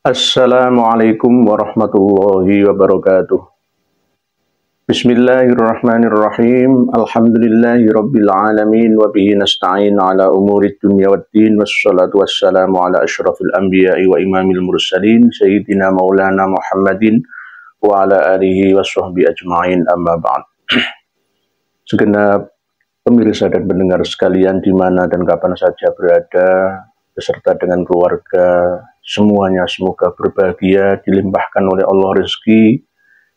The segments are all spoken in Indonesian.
Assalamualaikum warahmatullahi wabarakatuh. Bismillahirrahmanirrahim. Alhamdulillahi rabbil alamin wa bihi nasta'in ala umuri dunya waddin wassalatu wassalamu ala asyrafil anbiya'i wa imamil mursalin sayyidina maulana Muhammadin wa ala alihi washabbihi ajma'in, amma ba'd. Segenap pemirsa dan pendengar sekalian di mana dan kapan saja berada, beserta dengan keluarga, semuanya semoga berbahagia, dilimpahkan oleh Allah rezeki,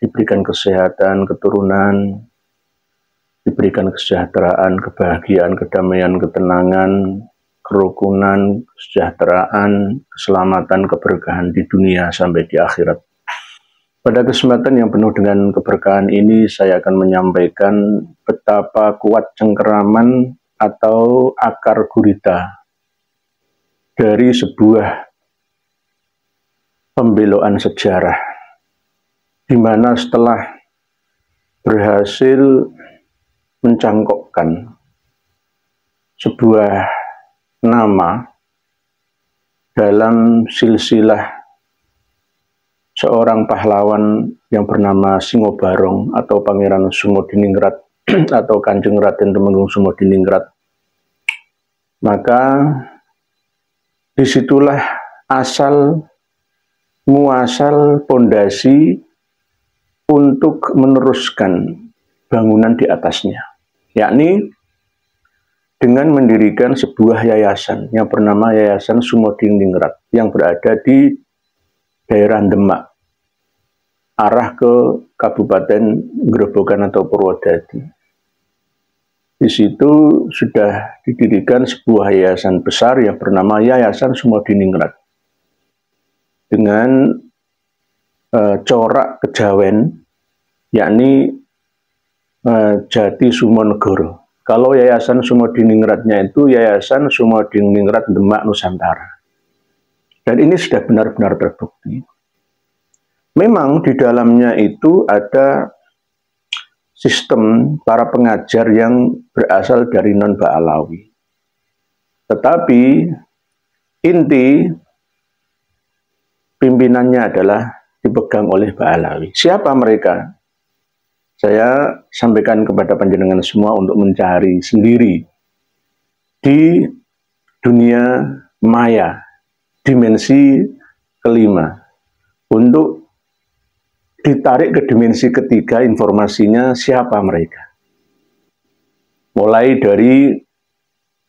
diberikan kesehatan, keturunan, diberikan kesejahteraan, kebahagiaan, kedamaian, ketenangan, kerukunan, kesejahteraan, keselamatan, keberkahan di dunia sampai di akhirat. Pada kesempatan yang penuh dengan keberkahan ini, saya akan menyampaikan betapa kuat cengkeraman atau akar gurita dari sebuah pembeloan sejarah, di mana setelah berhasil mencangkokkan sebuah nama dalam silsilah seorang pahlawan yang bernama Singobarong atau Pangeran Sumodiningrat atau Kanjeng Raden Temenggung Sumodiningrat, maka disitulah muasal pondasi untuk meneruskan bangunan di atasnya, yakni dengan mendirikan sebuah yayasan yang bernama Yayasan Sumodiningrat yang berada di daerah Demak, arah ke Kabupaten Grobogan atau Purwodadi. Di situ sudah didirikan sebuah yayasan besar yang bernama Yayasan Sumodiningrat dengan corak kejawen, yakni Jati Sumonegoro. Kalau Yayasan Sumodiningratnya itu Yayasan Sumodiningrat Demak Nusantara. Dan ini sudah benar-benar terbukti. Memang di dalamnya itu ada sistem para pengajar yang berasal dari non-Ba'alawi. Tetapi inti pimpinannya adalah dipegang oleh Ba'alawi. Siapa mereka? Saya sampaikan kepada panjenengan semua untuk mencari sendiri di dunia maya, dimensi kelima, untuk ditarik ke dimensi ketiga informasinya siapa mereka. Mulai dari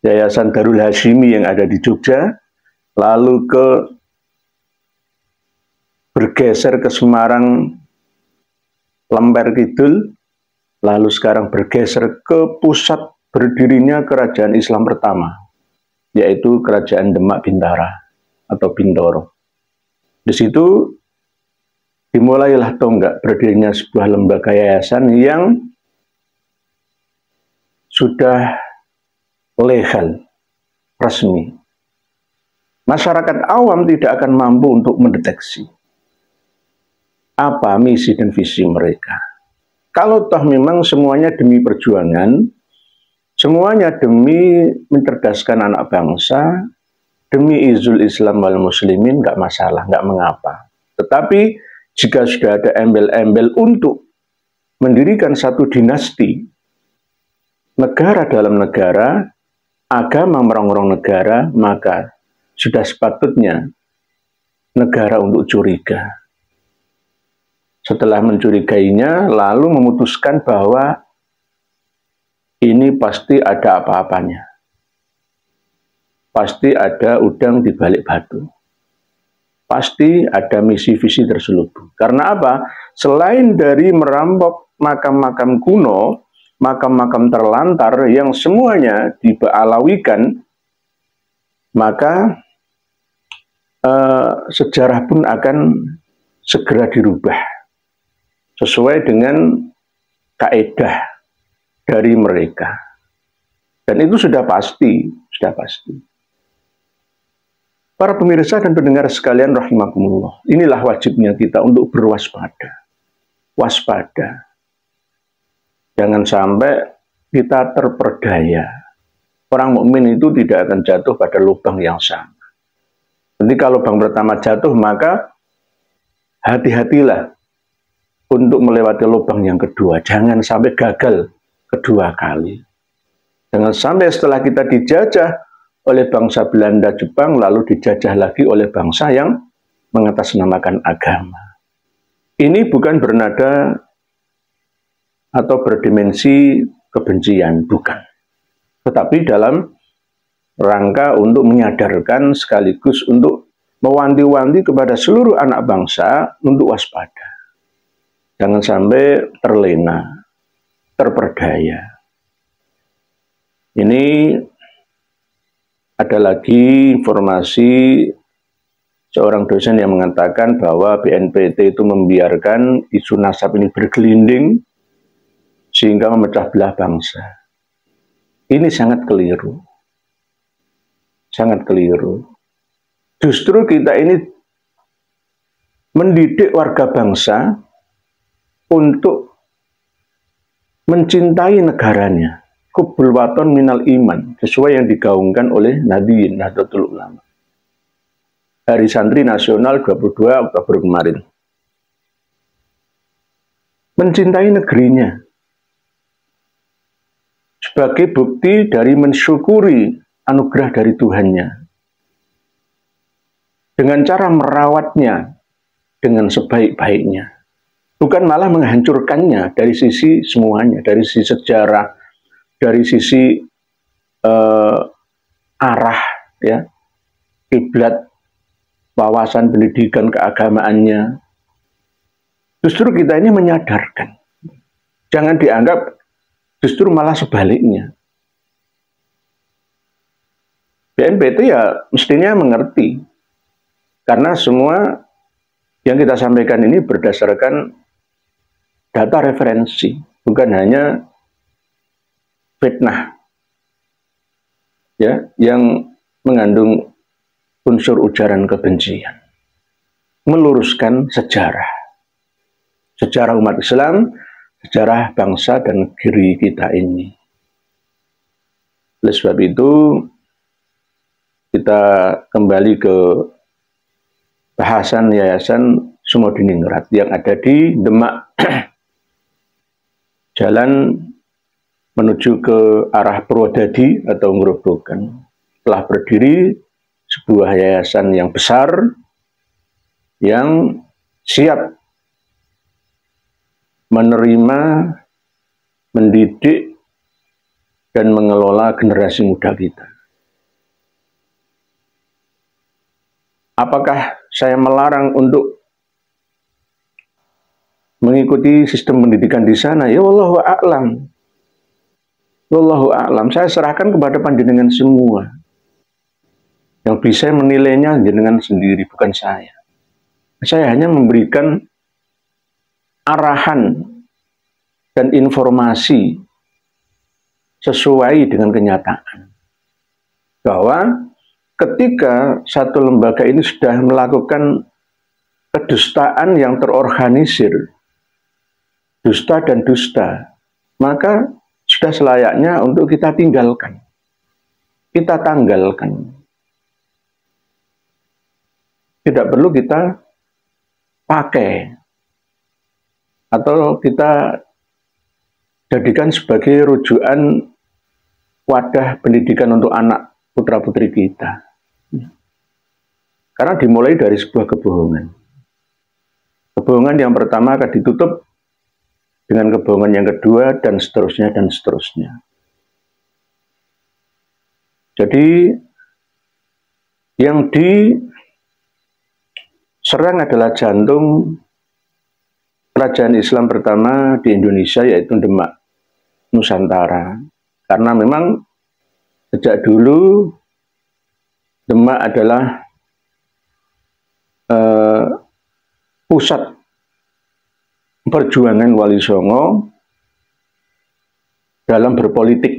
Yayasan Darul Hashimi yang ada di Jogja, lalu bergeser ke Semarang, Lemper Kidul, lalu sekarang bergeser ke pusat berdirinya kerajaan Islam pertama, yaitu Kerajaan Demak Bintara atau Bintoro. Di situ dimulailah tonggak berdirinya sebuah lembaga yayasan yang sudah legal, resmi. Masyarakat awam tidak akan mampu untuk mendeteksi apa misi dan visi mereka. Kalau toh memang semuanya demi perjuangan, semuanya demi mencerdaskan anak bangsa, demi izul Islam wal muslimin, nggak masalah, nggak mengapa. Tetapi jika sudah ada embel-embel untuk mendirikan satu dinasti, negara dalam negara, agama merongrong negara, maka sudah sepatutnya negara untuk curiga. Setelah mencurigainya, lalu memutuskan bahwa ini pasti ada apa-apanya. Pasti ada udang di balik batu. Pasti ada misi-visi terselubung. Karena apa? Selain dari merampok makam-makam kuno, makam-makam terlantar yang semuanya diba'alawikan, maka sejarah pun akan segera dirubah sesuai dengan kaedah dari mereka. Dan itu sudah pasti, sudah pasti. Para pemirsa dan pendengar sekalian rahimakumullah, inilah wajibnya kita untuk berwaspada. Waspada. Jangan sampai kita terperdaya. Orang mukmin itu tidak akan jatuh pada lubang yang sama. Ketika lubang pertama jatuh, maka hati-hatilah untuk melewati lubang yang kedua. Jangan sampai gagal kedua kali. Jangan sampai setelah kita dijajah oleh bangsa Belanda, Jepang, lalu dijajah lagi oleh bangsa yang mengatasnamakan agama. Ini bukan bernada atau berdimensi kebencian, bukan. Tetapi dalam rangka untuk menyadarkan sekaligus untuk mewanti-wanti kepada seluruh anak bangsa untuk waspada. Jangan sampai terlena, terperdaya. Ini ada lagi informasi seorang dosen yang mengatakan bahwa BNPT itu membiarkan isu nasab ini bergelinding sehingga memecah belah bangsa. Ini sangat keliru. Sangat keliru. Justru kita ini mendidik warga bangsa untuk mencintai negaranya. Hubbul waton minal iman, sesuai yang digaungkan oleh Nahdiyin Nahdlatul Ulama. Hari Santri Nasional 22 Oktober kemarin. Mencintai negerinya sebagai bukti dari mensyukuri anugerah dari Tuhannya. Dengan cara merawatnya dengan sebaik-baiknya. Bukan malah menghancurkannya dari sisi semuanya, dari sisi sejarah, dari sisi arah, ya, kiblat, wawasan pendidikan keagamaannya. Justru kita ini menyadarkan. Jangan dianggap justru malah sebaliknya. BNPT ya mestinya mengerti. Karena semua yang kita sampaikan ini berdasarkan data referensi, bukan hanya fitnah, ya, yang mengandung unsur ujaran kebencian. Meluruskan sejarah umat Islam, sejarah bangsa dan negeri kita ini. Oleh sebab itu, kita kembali ke bahasan Yayasan Sumodiningrat yang ada di Demak, jalan menuju ke arah Purwodadi atau Ngrobogan. Telah berdiri sebuah yayasan yang besar yang siap menerima, mendidik, dan mengelola generasi muda kita. Apakah saya melarang untuk mengikuti sistem pendidikan di sana? Ya wallahu a'lam. Wallahu a'lam. Saya serahkan kepada panjenengan semua. Yang bisa menilainya jenengan sendiri, bukan saya. Saya hanya memberikan arahan dan informasi sesuai dengan kenyataan. Bahwa ketika satu lembaga ini sudah melakukan kedustaan yang terorganisir, dusta dan dusta, maka sudah selayaknya untuk kita tinggalkan, kita tanggalkan. Tidak perlu kita pakai atau kita jadikan sebagai rujukan wadah pendidikan untuk anak putra-putri kita. Karena dimulai dari sebuah kebohongan. Kebohongan yang pertama akan ditutup dengan kebohongan yang kedua, dan seterusnya, dan seterusnya. Jadi, yang diserang adalah jantung kerajaan Islam pertama di Indonesia, yaitu Demak, Nusantara. Karena memang sejak dulu Demak adalah pusat perjuangan Wali Songo dalam berpolitik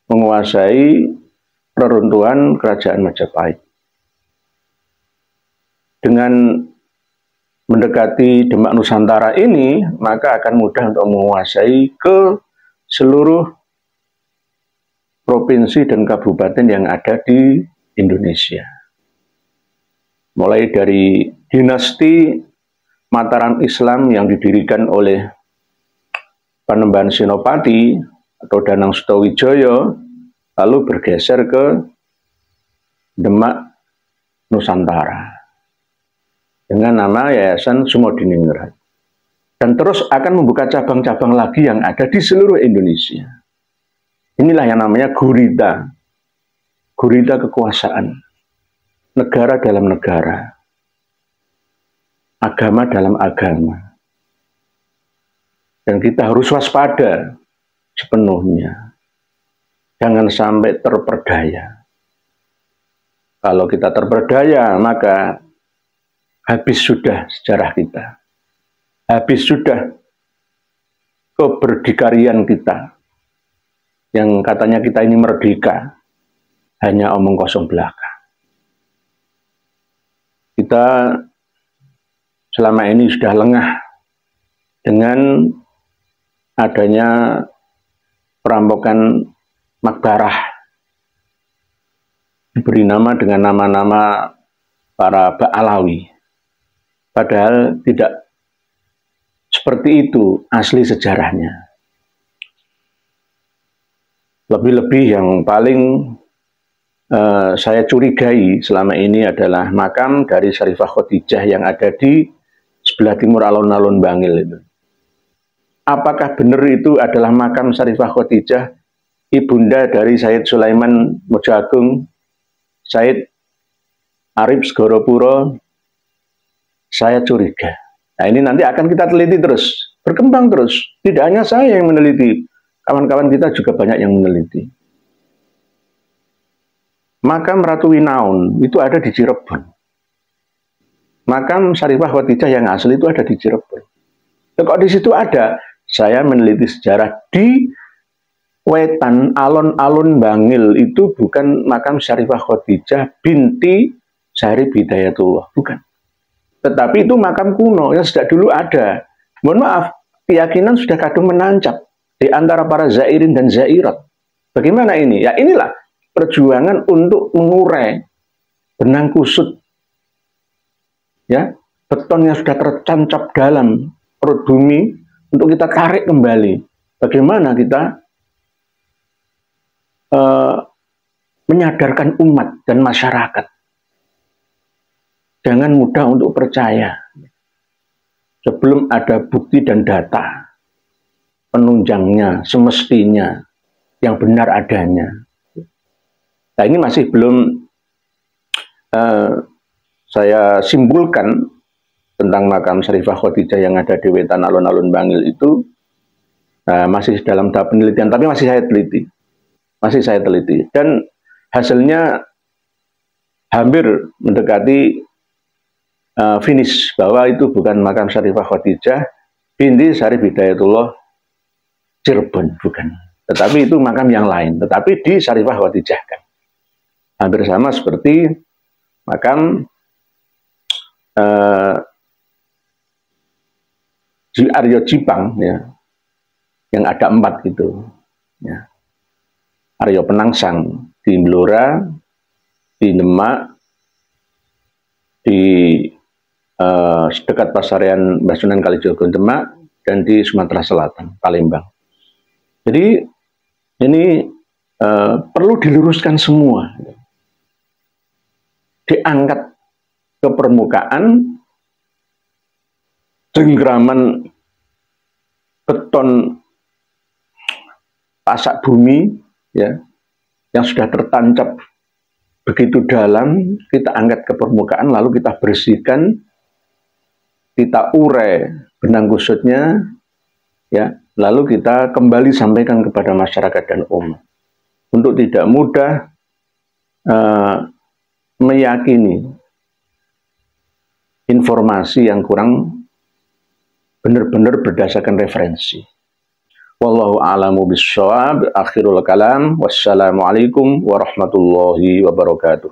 menguasai reruntuhan kerajaan Majapahit. Dengan mendekati Demak Nusantara ini, maka akan mudah untuk menguasai ke seluruh provinsi dan kabupaten yang ada di Indonesia. mulai dari dinasti Mataram Islam yang didirikan oleh Panembahan Senopati atau Danang Sutawijaya, lalu bergeser ke Demak Nusantara dengan nama Yayasan Sumodiningrat, dan terus akan membuka cabang-cabang lagi yang ada di seluruh Indonesia. Inilah yang namanya gurita, gurita kekuasaan, negara dalam negara, agama dalam agama. Dan kita harus waspada sepenuhnya, jangan sampai terperdaya. Kalau kita terperdaya, maka habis sudah sejarah kita, habis sudah keberdikarian kita, yang katanya kita ini merdeka, hanya omong kosong belaka. Kita selama ini sudah lengah dengan adanya perampokan Makbarah, diberi nama dengan nama-nama para Ba'alawi, padahal tidak seperti itu asli sejarahnya. Lebih-lebih yang paling saya curigai selama ini adalah makam dari Syarifah Khadijah yang ada di sebelah timur alun-alun Bangil itu. Apakah benar itu adalah makam Syarifah Khadijah, ibunda dari Said Sulaiman Mojoagung, Said Arif Segoropuro? Saya curiga. Nah, ini nanti akan kita teliti terus, berkembang terus. Tidak hanya saya yang meneliti, kawan-kawan kita juga banyak yang meneliti. Makam Ratu Winaun itu ada di Cirebon. Makam Syarifah Khadijah yang asli itu ada di Cirebon. Kok di situ ada? Saya meneliti sejarah di Wetan alun-alun Bangil itu bukan makam Syarifah Khadijah binti Syarif Hidayatullah, bukan. Tetapi itu makam kuno yang sejak dulu ada. Mohon maaf, keyakinan sudah kadung menancap di antara para zairin dan zairat. Bagaimana ini? Ya inilah perjuangan untuk mengurai benang kusut, ya, beton yang sudah tertancap dalam perut bumi, untuk kita tarik kembali. Bagaimana kita menyadarkan umat dan masyarakat. Jangan mudah untuk percaya sebelum ada bukti dan data penunjangnya, semestinya, yang benar adanya. Nah, ini masih belum saya simpulkan tentang makam Syarifah Khadijah yang ada di Wetan alun-alun Bangil itu. Masih dalam tahap penelitian, tapi masih saya teliti, dan hasilnya hampir mendekati finish bahwa itu bukan makam Syarifah Khadijah binti Syarif Hidayatullah Cirebon, bukan, tetapi itu makam yang lain, tetapi di Syarifah Khadijah kan. Hampir sama seperti makam Aryo Jipang, ya, yang ada 4 gitu, ya. Aryo Penangsang di Blora, di Demak, di dekat Pasarian Mbah Sunan Kalijogo Demak, dan di Sumatera Selatan, Palembang. Jadi ini perlu diluruskan semua, diangkat ke permukaan. Cengkraman beton pasak bumi, ya, yang sudah tertancap begitu dalam, kita angkat ke permukaan, lalu kita bersihkan, kita urai benang kusutnya, ya, lalu kita kembali sampaikan kepada masyarakat dan umat untuk tidak mudah meyakini informasi yang kurang benar-benar berdasarkan referensi. Wallahu a'lamu bishawab. Akhirul kalam. Wassalamualaikum warahmatullahi wabarakatuh.